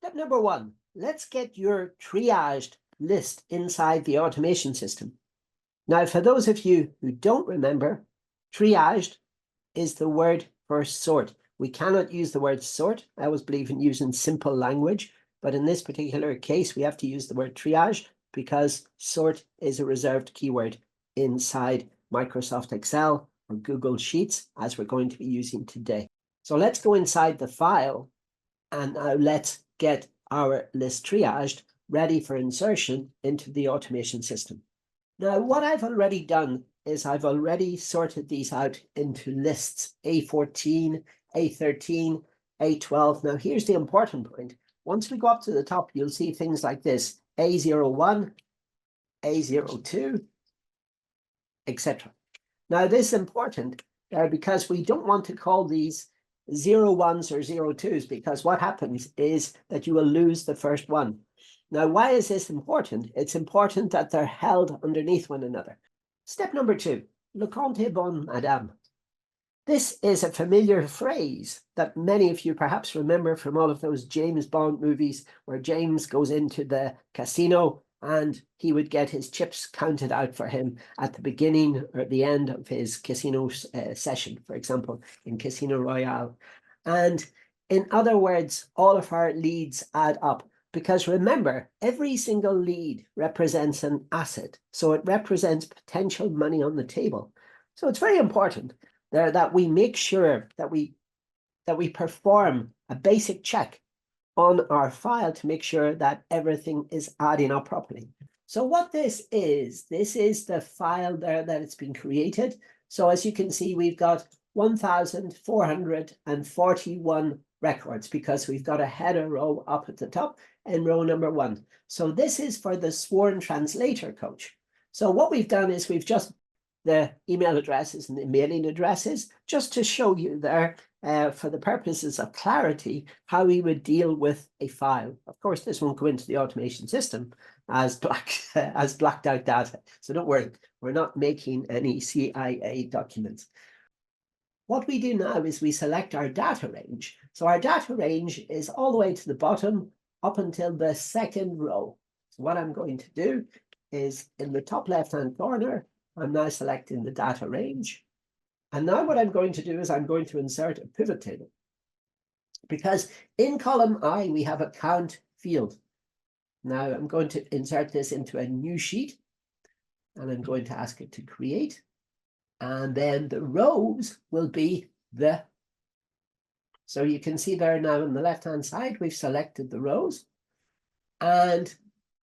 Step number 1, let's get your triaged list inside the automation system. Now, for those of you who don't remember, triaged is the word for sort. We cannot use the word sort. I always believe in using simple language, but in this particular case, we have to use the word triage because sort is a reserved keyword inside Microsoft Excel or Google Sheets, as we're going to be using today. So let's go inside the file and now let's get our list triaged, ready for insertion into the automation system. Now, what I've already done is I've already sorted these out into lists, A14, A13, A12. Now, here's the important point. Once we go up to the top, you'll see things like this, A01, A02, etc. Now, this is important because we don't want to call these 01s or 02s, because what happens is that you will lose the first one. Now, why is this important? It's important that they're held underneath one another. Step number 2, le compte est bon, madame. This is a familiar phrase that many of you perhaps remember from all of those James Bond movies where James goes into the casino and he would get his chips counted out for him at the beginning or the end of his casino session, for example, in Casino Royale. And in other words, all of our leads add up. Because remember, every single lead represents an asset. So it represents potential money on the table. So it's very important there that we make sure that we perform a basic check on our file to make sure that everything is adding up properly. So what this is the file there that it's been created. So as you can see, we've got 1,441 records because we've got a header row up at the top in row number 1. So this is for the sworn translator coach. So what we've done is we've just the email addresses and the mailing addresses just to show you there for the purposes of clarity how we would deal with a file. Of course, this won't go into the automation system as blacked out data. So don't worry, we're not making any CIA documents. What we do now is we select our data range. So our data range is all the way to the bottom up until the second row. So what I'm going to do is in the top left-hand corner, I'm now selecting the data range. And now what I'm going to do is I'm going to insert a pivot table. Because in column I, we have a count field. Now I'm going to insert this into a new sheet. And I'm going to ask it to create. And then the rows will be the. So you can see there now on the left-hand side, we've selected the rows. And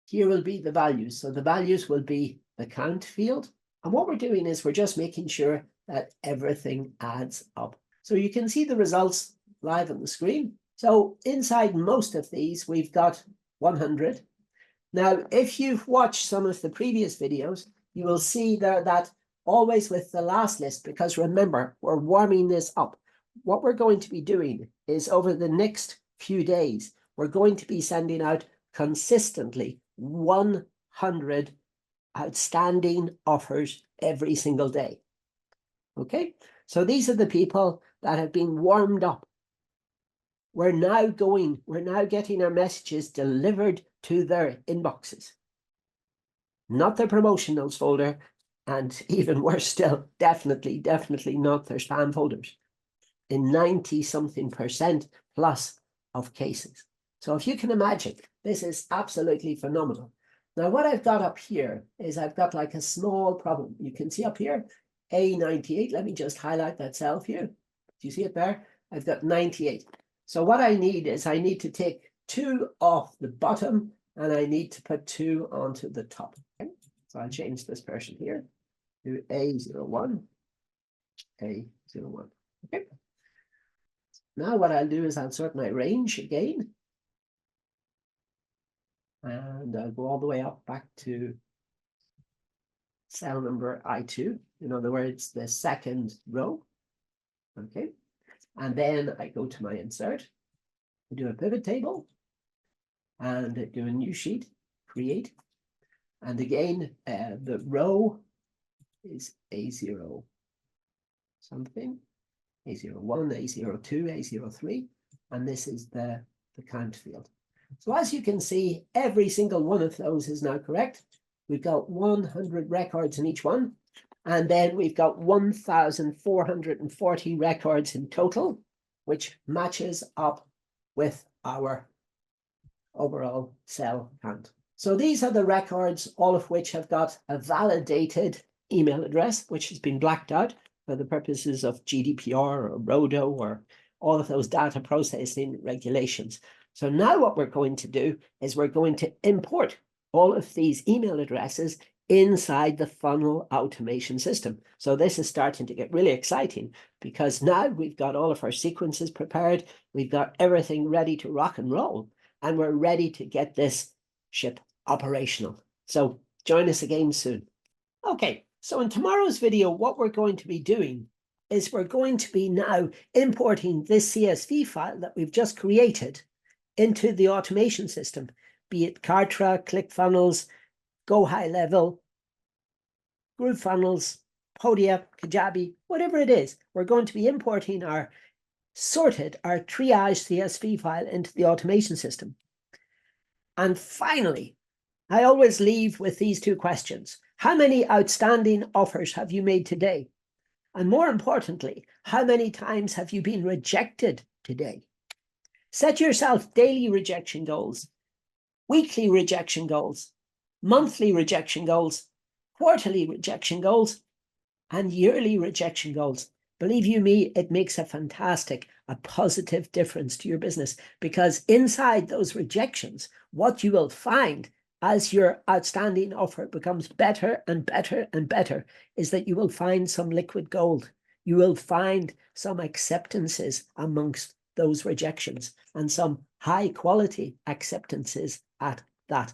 here will be the values. So the values will be the count field. And what we're doing is we're just making sure that everything adds up. So you can see the results live on the screen. So inside most of these, we've got 100. Now, if you've watched some of the previous videos, you will see there that always with the last list, because remember, we're warming this up. What we're going to be doing is over the next few days, we're going to be sending out consistently 100 outstanding offers every single day. Okay, so these are the people that have been warmed up. We're now getting our messages delivered to their inboxes, not their promotion notes folder, and even worse still, definitely not their spam folders in 90-something% plus of cases. So if you can imagine, this is absolutely phenomenal. Now, what I've got up here is I've got like a small problem. You can see up here, A98. Let me just highlight that cell here. Do you see it there? I've got 98. So what I need is I need to take 2 off the bottom and I need to put 2 onto the top. Okay? So I'll change this person here to A01, A01. Okay. Now what I'll do is I'll sort my range again. And I'll go all the way up back to cell number I2. In other words, the second row. Okay. And then I go to my insert. I do a pivot table. And I do a new sheet, create. And again, the row is A0 something, A01, A02, A03. And this is the count field. So as you can see, every single one of those is now correct. We've got 100 records in each one. And then we've got 1,440 records in total, which matches up with our overall cell count. So these are the records, all of which have got a validated email address, which has been blacked out for the purposes of GDPR or RODO or all of those data processing regulations. So now what we're going to do is we're going to import all of these email addresses inside the funnel automation system. So this is starting to get really exciting because now we've got all of our sequences prepared. We've got everything ready to rock and roll, and we're ready to get this ship operational. So join us again soon. Okay, so in tomorrow's video, what we're going to be doing is we're going to be now importing this CSV file that we've just created into the automation system, be it Kartra, ClickFunnels, Go High Level, GrooveFunnels, Podia, Kajabi, whatever it is. We're going to be importing our triaged CSV file into the automation system. And finally, I always leave with these two questions. How many outstanding offers have you made today? And more importantly, how many times have you been rejected today? Set yourself daily rejection goals, weekly rejection goals, monthly rejection goals, quarterly rejection goals, and yearly rejection goals. Believe you me, it makes a positive difference to your business, because inside those rejections, what you will find as your outstanding offer becomes better and better and better is that you will find some liquid gold. You will find some acceptances amongst those rejections, and some high quality acceptances at that.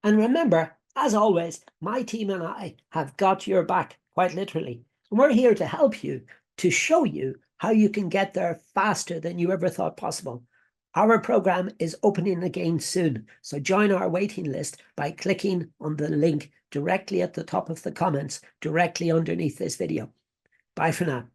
And remember, as always, my team and I have got your back, quite literally. And we're here to help you, to show you how you can get there faster than you ever thought possible. Our program is opening again soon, so join our waiting list by clicking on the link directly at the top of the comments, directly underneath this video. Bye for now.